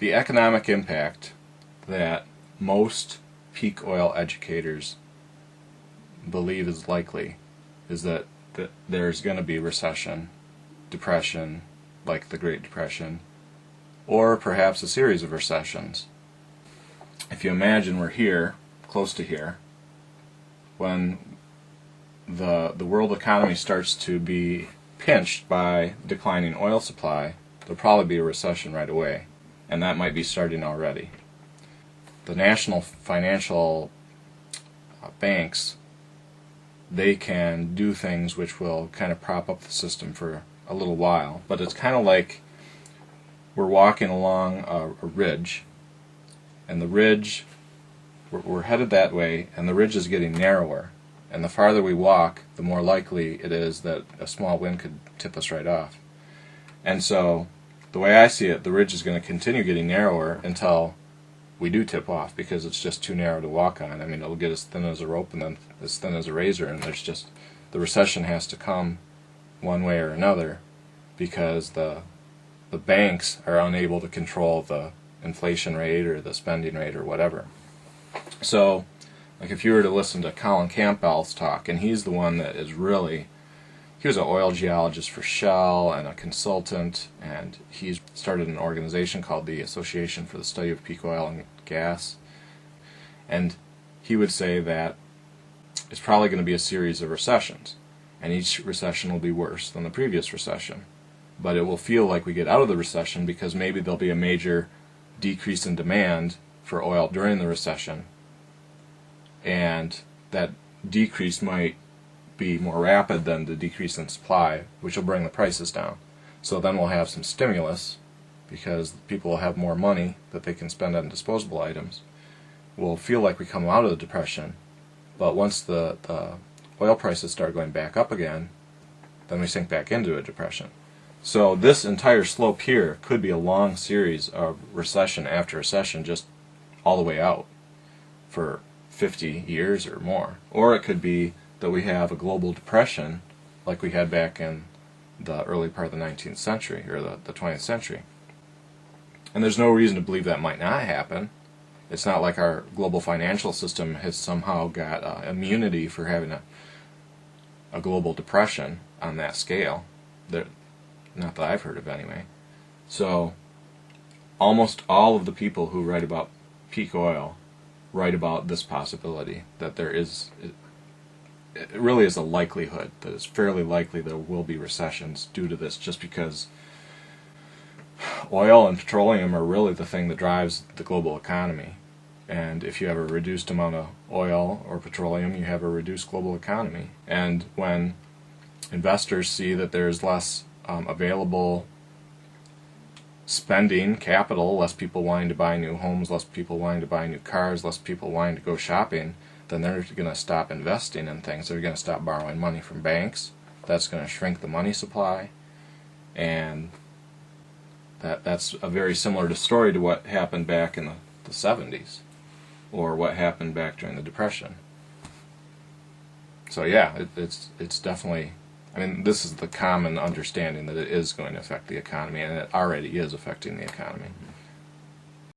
The economic impact that most peak oil educators believe is likely is that there's going to be recession, depression, like the Great Depression, or perhaps a series of recessions. If you imagine we're here, close to here, when the world economy starts to be pinched by declining oil supply, there'll probably be a recession right away, and that might be starting already. The national financial banks, they can do things which will kind of prop up the system for a little while, but it's kind of like we're walking along a ridge, and the ridge, we're headed that way, and the ridge is getting narrower, and the farther we walk, the more likely it is that a small wind could tip us right off. And so, the way I see it, the ridge is going to continue getting narrower until we do tip off, because it's just too narrow to walk on. I mean, it'll get as thin as a rope and then as thin as a razor, and there's just, the recession has to come one way or another, because the banks are unable to control the inflation rate or the spending rate or whatever. So, like if you were to listen to Colin Campbell's talk, and he's the one that is really, he was an oil geologist for Shell and a consultant, and he's started an organization called the Association for the Study of Peak Oil and Gas, and he would say that it's probably going to be a series of recessions, and each recession will be worse than the previous recession, but it will feel like we get out of the recession because maybe there'll be a major decrease in demand for oil during the recession, and that decrease might be more rapid than the decrease in supply, which will bring the prices down. So then we'll have some stimulus, because people will have more money that they can spend on disposable items. We'll feel like we come out of the depression, but once the oil prices start going back up again, then we sink back into a depression. So this entire slope here could be a long series of recession after recession, just all the way out for 50 years or more. Or it could be that we have a global depression like we had back in the early part of the 19th century or the 20th century. And there's no reason to believe that might not happen. It's not like our global financial system has somehow got immunity for having a global depression on that scale. Not that I've heard of anyway. So almost all of the people who write about peak oil write about this possibility, that there is, it really is a likelihood that it's fairly likely there will be recessions due to this, just because oil and petroleum are really the thing that drives the global economy. And if you have a reduced amount of oil or petroleum, you have a reduced global economy. And when investors see that there's less available spending capital, less people wanting to buy new homes, less people wanting to buy new cars, less people wanting to go shopping, then they're going to stop investing in things. They're going to stop borrowing money from banks. That's going to shrink the money supply, and that's a very similar story to what happened back in the 70s, or what happened back during the Depression. So yeah, it's definitely, I mean, this is the common understanding that it is going to affect the economy, and it already is affecting the economy.